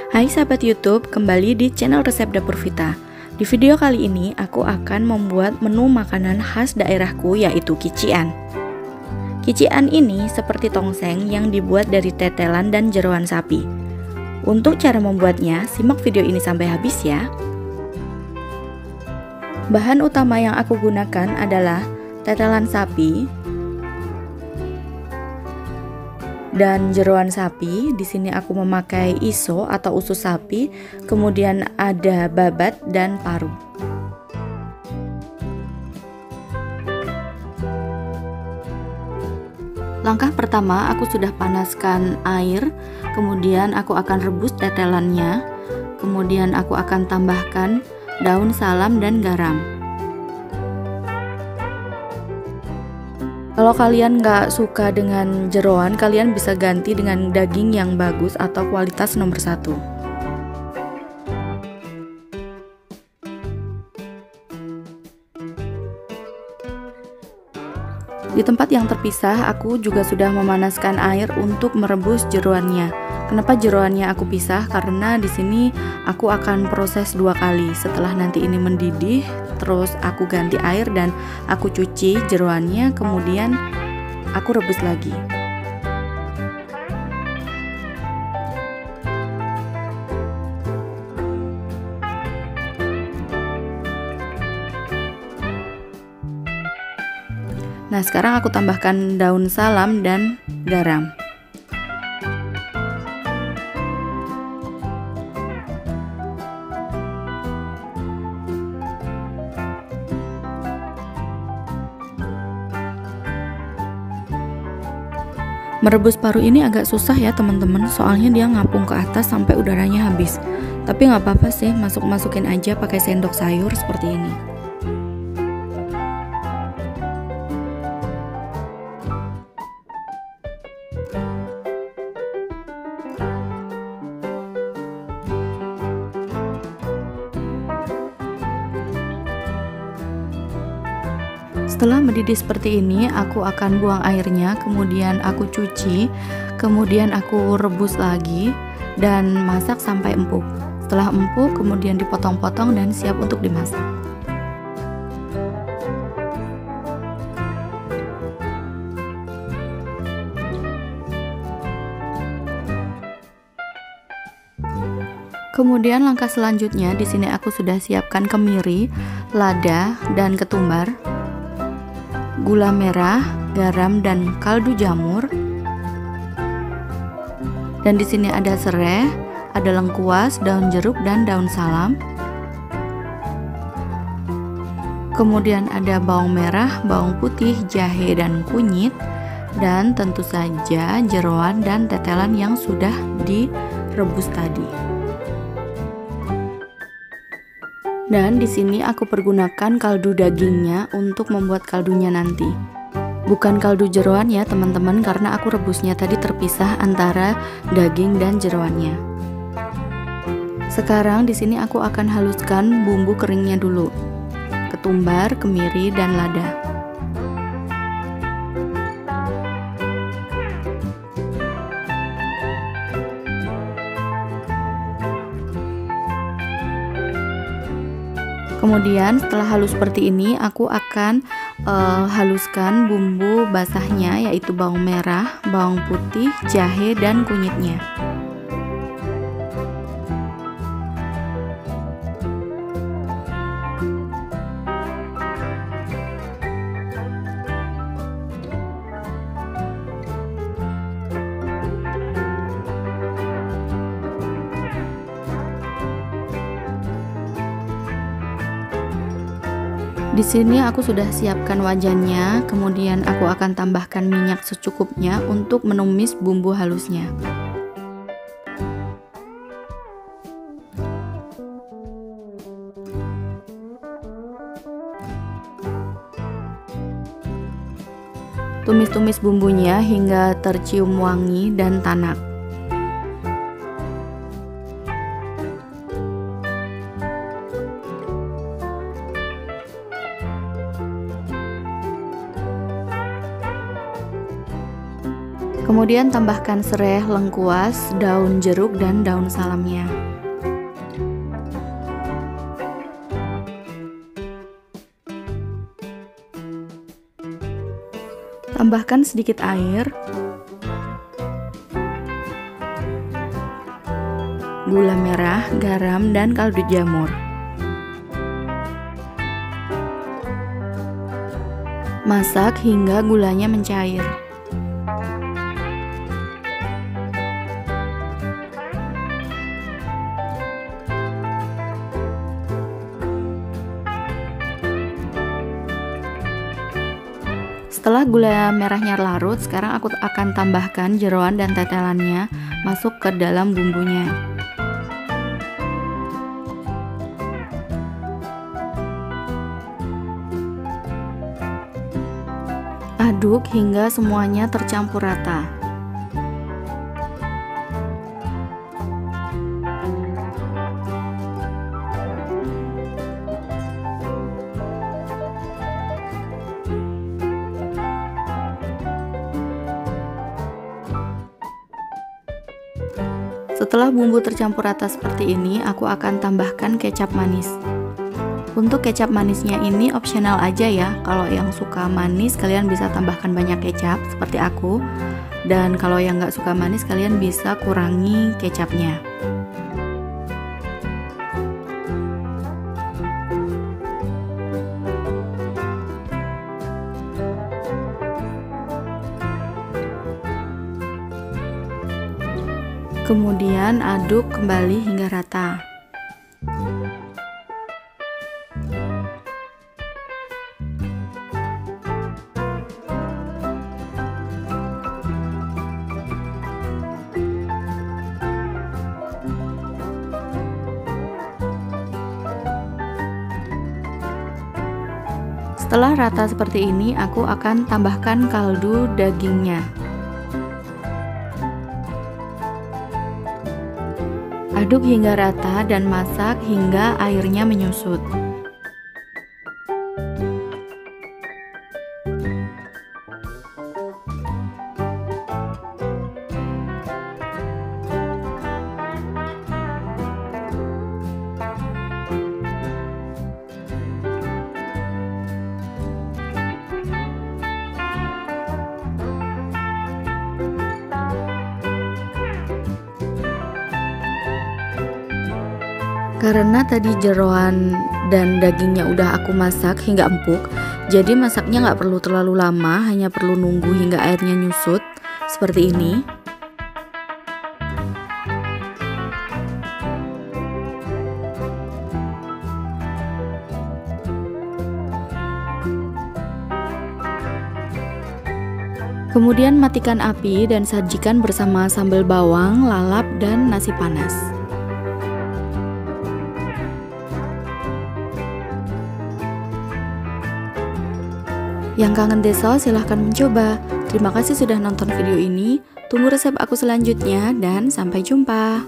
Hai sahabat YouTube, kembali di channel Resep Dapur Vita. Di video kali ini aku akan membuat menu makanan khas daerahku, yaitu kician. Kician ini seperti tongseng yang dibuat dari tetelan dan jeroan sapi. Untuk cara membuatnya, simak video ini sampai habis ya. Bahan utama yang aku gunakan adalah tetelan sapi dan jeroan sapi. Di sini aku memakai iso atau usus sapi, kemudian ada babat dan paru. Langkah pertama, aku sudah panaskan air, kemudian aku akan rebus tetelannya, kemudian aku akan tambahkan daun salam dan garam. Kalau kalian nggak suka dengan jeroan, kalian bisa ganti dengan daging yang bagus atau kualitas nomor 1. Di tempat yang terpisah, aku juga sudah memanaskan air untuk merebus jeroannya. Kenapa jeroannya aku pisah? Karena di sini aku akan proses 2 kali. Setelah nanti ini mendidih, terus aku ganti air dan aku cuci jeroannya, kemudian aku rebus lagi. Nah, sekarang aku tambahkan daun salam dan garam. Merebus paru ini agak susah ya teman-teman, soalnya dia ngapung ke atas sampai udaranya habis. Tapi nggak apa-apa sih, masukin aja pakai sendok sayur seperti ini. Setelah mendidih seperti ini, aku akan buang airnya, kemudian aku cuci, kemudian aku rebus lagi dan masak sampai empuk. Setelah empuk, kemudian dipotong-potong dan siap untuk dimasak. Kemudian langkah selanjutnya, di sini aku sudah siapkan kemiri, lada, dan ketumbar, gula merah, garam, dan kaldu jamur. Dan di sini ada serai, ada lengkuas, daun jeruk, dan daun salam. Kemudian ada bawang merah, bawang putih, jahe, dan kunyit, dan tentu saja jeroan dan tetelan yang sudah direbus tadi. Dan di sini aku pergunakan kaldu dagingnya untuk membuat kaldunya nanti. Bukan kaldu jeroan ya teman-teman, karena aku rebusnya tadi terpisah antara daging dan jeroannya. Sekarang di sini aku akan haluskan bumbu keringnya dulu. Ketumbar, kemiri, dan lada. Kemudian setelah halus seperti ini, aku akan haluskan bumbu basahnya, yaitu bawang merah, bawang putih, jahe, dan kunyitnya. Di sini aku sudah siapkan wajannya, kemudian aku akan tambahkan minyak secukupnya untuk menumis bumbu halusnya. Tumis-tumis bumbunya hingga tercium wangi dan tanak. Kemudian tambahkan serai, lengkuas, daun jeruk, dan daun salamnya. Tambahkan sedikit air, gula merah, garam, dan kaldu jamur. Masak hingga gulanya mencair. Setelah gula merahnya larut, sekarang aku akan tambahkan jeroan dan tetelannya masuk ke dalam bumbunya. Aduk hingga semuanya tercampur rata. Setelah bumbu tercampur rata seperti ini, aku akan tambahkan kecap manis. Untuk kecap manisnya ini opsional aja ya. Kalau yang suka manis, kalian bisa tambahkan banyak kecap seperti aku. Dan kalau yang nggak suka manis, kalian bisa kurangi kecapnya. Kemudian aduk kembali hingga rata. Setelah rata seperti ini, aku akan tambahkan kaldu dagingnya. Aduk hingga rata dan masak hingga airnya menyusut. Karena tadi jeroan dan dagingnya udah aku masak hingga empuk, jadi masaknya nggak perlu terlalu lama, hanya perlu nunggu hingga airnya nyusut seperti ini. Kemudian matikan api dan sajikan bersama sambal bawang, lalap, dan nasi panas. Yang kangen deso silahkan mencoba. Terima kasih sudah nonton video ini. Tunggu resep aku selanjutnya dan sampai jumpa.